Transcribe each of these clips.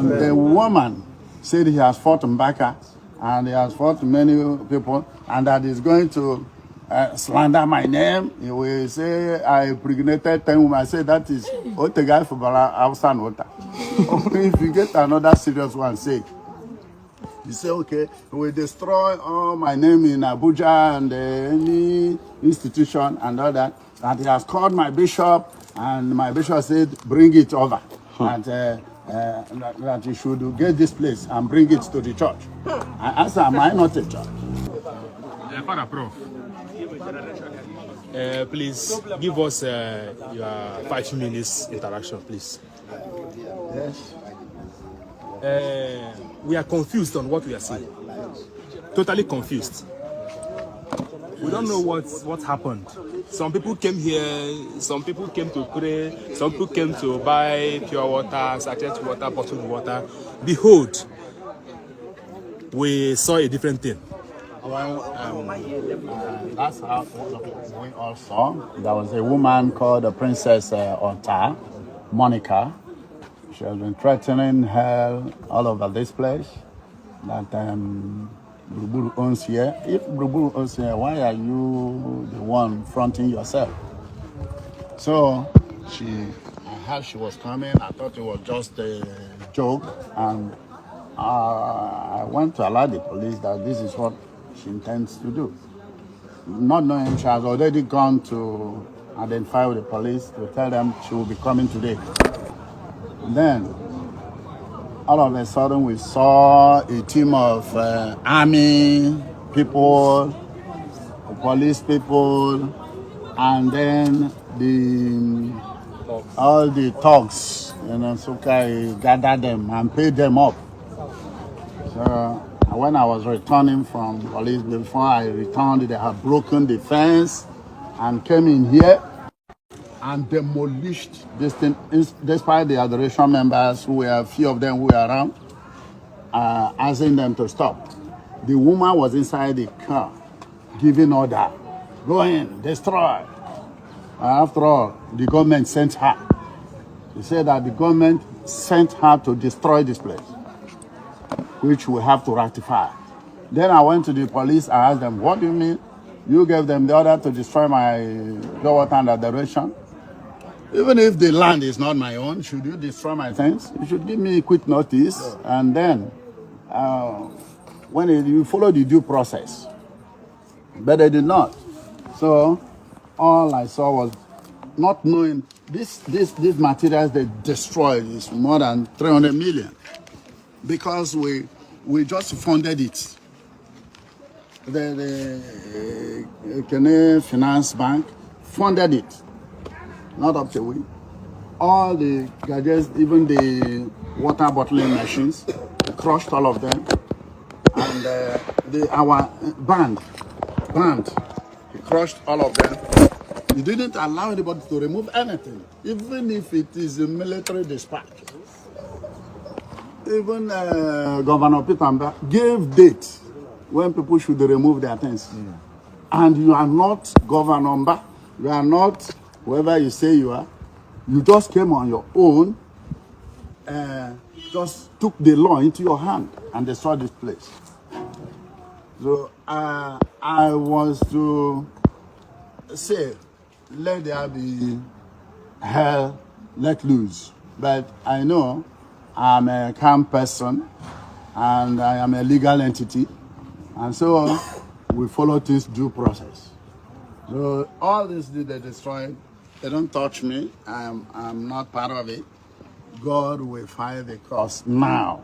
And the woman said he has fought Mbaka, and he has fought many people, and that he's going to slander my name. He will say I impregnated 10 women. I say that is what the guy for outside water. If you get another serious one, say. You say, okay, we will destroy all my name in Abuja and any institution and all that. And he has called my bishop, and my bishop said, bring it over. And that you should get this place and bring it to the church. I asked, am I not a church? Father Prof, please give us your 5 minutes interaction, please. Yes. We are confused on what we are seeing. Totally confused. We don't know what happened. Some people came here, some people came to pray, some people came to buy pure water, sachet water, bottled water. Behold, we saw a different thing. Well, that's how we all saw. There was a woman called the Princess Ota, Monica. She has been threatening hell all over this place. That Bruburu owns here. If Bruburu owns here, why are you the one fronting yourself? So I heard she was coming. I thought it was just a joke, and I went to alert the police that this is what she intends to do. Not knowing she has already gone to identify with the police to tell them she will be coming today. Then, all of a sudden, we saw a team of army people, police people, and then all the thugs, so I gathered them and paid them up. So when I was returning from police, before I returned, they had broken the fence and came in here and demolished this thing, despite the adoration members, who were a few of them who were around, asking them to stop. The woman was inside the car, giving order, go in, destroy. After all, the government sent her. She said that the government sent her to destroy this place, which we have to ratify. Then I went to the police, I asked them, what do you mean? You gave them the order to destroy my pure water and adoration? Even if the land is not my own, should you destroy my things? You should give me a quick notice, and then when you follow the due process. But they did not. So all I saw was not knowing these materials they destroyed is more than 300 million, because we just funded it. The Kenya Finance Bank funded it. Not up to we. All the gadgets, even the water bottling machines, crushed all of them. And our band, he crushed all of them. He didn't allow anybody to remove anything, even if it is a military dispatch. Even Governor Pitamba gave dates when people should remove their things. And you are not Governor, you are not whoever you say you are. You just came on your own, just took the law into your hand and destroyed this place. So I was to say, let there be hell let loose. But I know I'm a calm person and I am a legal entity. And so we follow this due process. So all this they destroyed, they don't touch me. I'm not part of it. God will fire the cross now.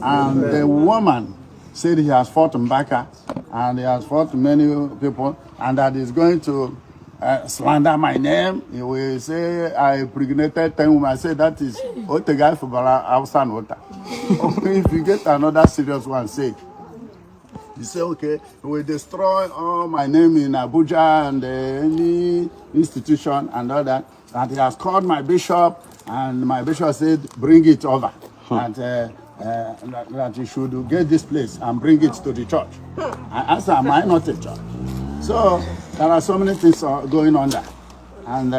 And the woman said he has fought Mbaka, and he has fought many people, and that he's going to slander my name. He will say I impregnated 10 women. I say that is what the guy for outside water. If you get another serious one, say. You say, okay, we will destroy all my name in Abuja and any institution and all that. And he has called my bishop, and my bishop said, bring it over. And that you should get this place and bring it to the church. I asked, am I not a church? So there are so many things going on there. And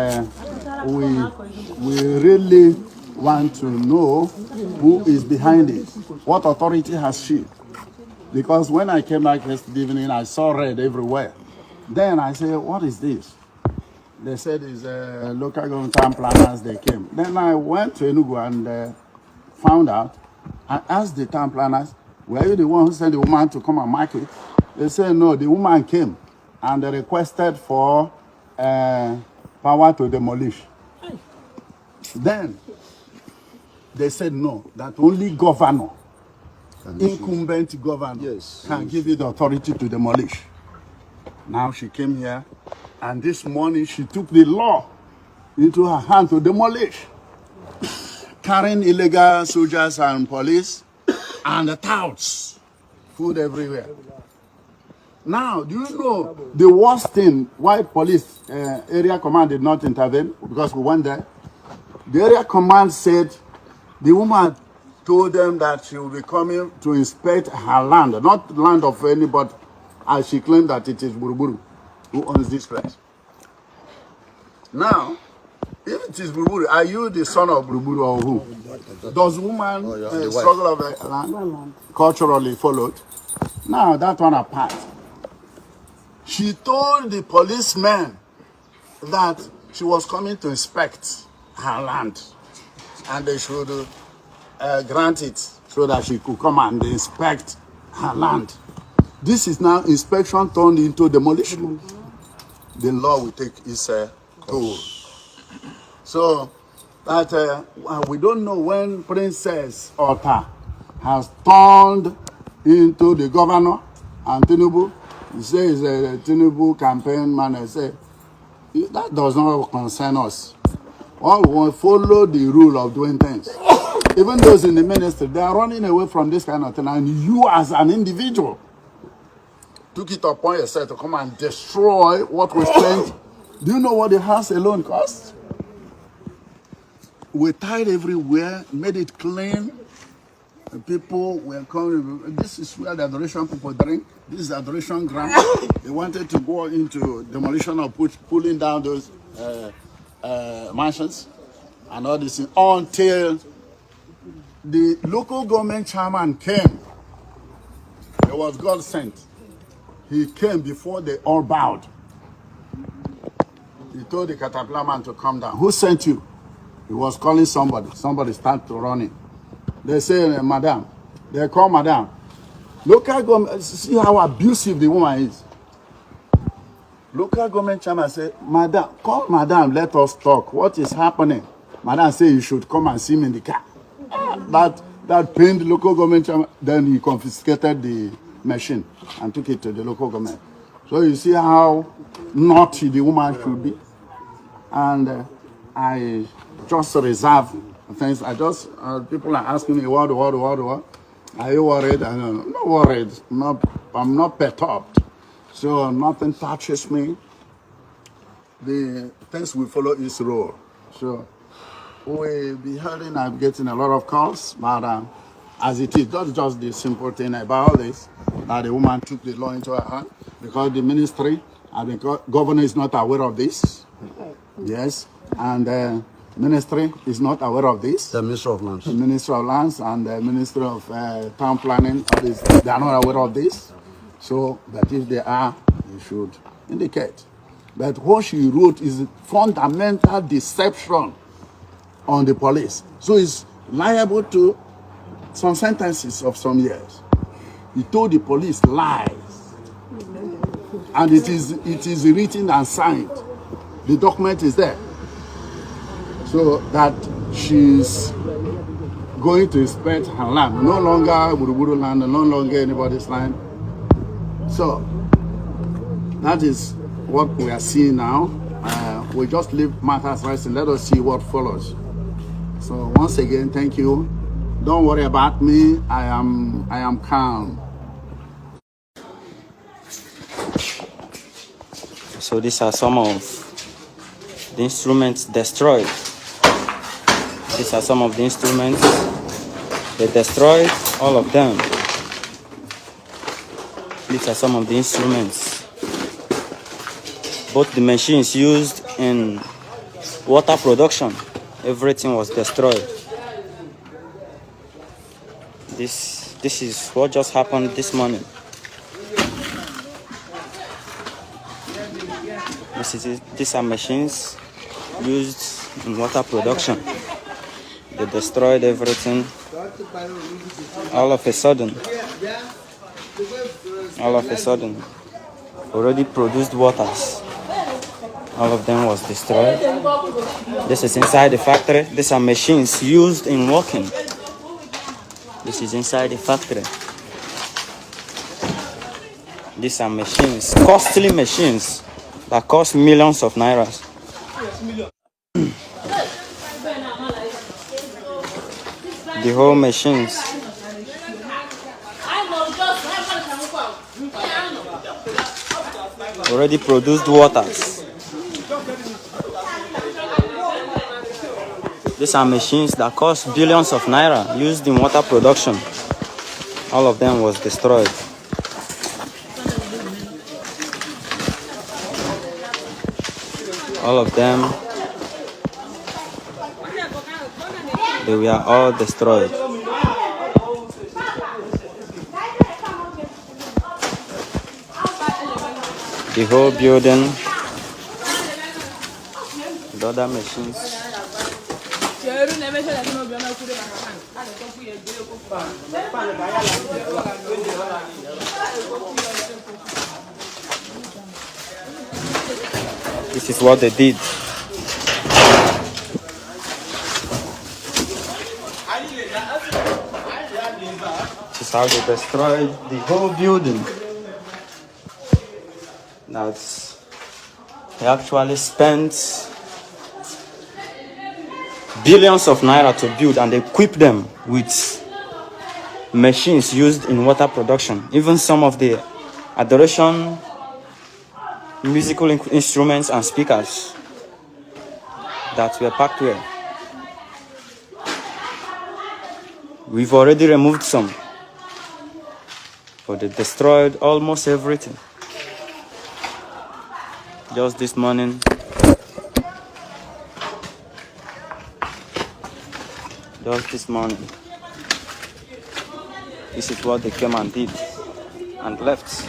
we really want to know who is behind it. What authority has she? Because when I came back yesterday evening, I saw red everywhere. Then I said, what is this? They said it's local government town planners, they came. Then I went to Enugu and found out. I asked the town planners, were you the one who sent the woman to come and mark it? They said, no, the woman came and they requested for power to demolish. Then they said, no, that only governor, incumbent governor, can give you the authority to demolish. Now she came here, and this morning she took the law into her hand to demolish, carrying illegal soldiers and police and the touts, food everywhere. Now, do you know the worst thing why police area command did not intervene? Because we went there. The area command said the woman told them that she will be coming to inspect her land, not the land of anybody, as she claimed that it is Buruburu who owns this place. Now, if it is Buruburu, are you the son of Buruburu or who? Does woman struggle of the land culturally followed? Now, that one apart. She told the policemen that she was coming to inspect her land and they should grant it so that she could come and inspect her land. This is now inspection turned into demolition. The law will take its toll. So that we don't know when Princess Otta has turned into the governor and Tinubu. He says a Tinubu campaign manager say that does not concern us. All we want to follow the rule of doing things. Even those in the ministry, they are running away from this kind of thing. And you as an individual took it upon yourself to come and destroy what we spent. Do you know what the house alone cost? We tied everywhere, made it clean. The people were coming. This is where the adoration people drink. This is the adoration ground. They wanted to go into demolition or pulling down those mansions and all this until the local government chairman came. It was God sent. He came before they all bowed. He told the caterpillar man to come down. Who sent you? He was calling somebody. Somebody started to running. They say, Madam. They call Madam. Local government, see how abusive the woman is. Local government chairman said, Madam, call Madam, let us talk. What is happening? Madam said, you should come and see me in the car. That pained the local government chairman. Then he confiscated the machine and took it to the local government. So you see how naughty the woman should be. And I just reserve things. I just, people are asking me, what? Are you worried? I'm not worried. I'm not perturbed. So nothing touches me. The things we follow is rule. So we'll be hearing, I'm getting a lot of calls, but as it is, that's just the simple thing about this, that the woman took the law into her hand, because the ministry and the governor is not aware of this. Yes, and the ministry is not aware of this. The Minister of Lands. The Minister of Lands and the Minister of Town Planning, they are not aware of this. So, but if they are, they should indicate. But what she wrote is fundamental deception on the police. So it's liable to some sentences of some years. He told the police lies. And it is written and signed. The document is there. So that she's going to inspect her land. No longer Buruburu land, no longer anybody's land. So that is what we are seeing now. We just leave matters resting. Let us see what follows. So once again, thank you. Don't worry about me. I am calm. So these are some of the instruments destroyed. These are some of the instruments. They destroyed all of them. These are some of the instruments. Both the machines used in water production, everything was destroyed. This is what just happened this morning. These are machines used in water production. They destroyed everything. All of a sudden, already produced waters. All of them was destroyed. This is inside the factory. These are machines used in working. This is inside the factory. These are machines, costly machines that cost millions of nairas. The whole machines. Already produced waters. These are machines that cost billions of naira used in water production. All of them was destroyed. All of them, they were all destroyed. The whole building, the other machines. This is what they did. This is how they destroyed the whole building. They actually spent billions of naira to build, and they equip them with machines used in water production. Even some of the adoration musical instruments and speakers that were packed here. We've already removed some, but they destroyed almost everything. Just this morning, this is what they came and did and left.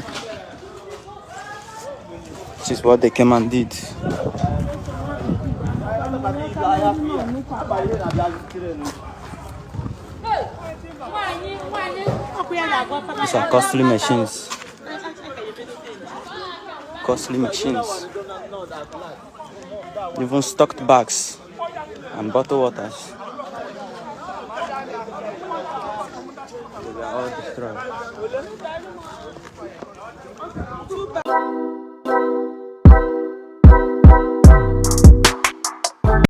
This is what they came and did. These are costly machines. Costly machines. Even stocked bags and bottled waters. They were all destroyed.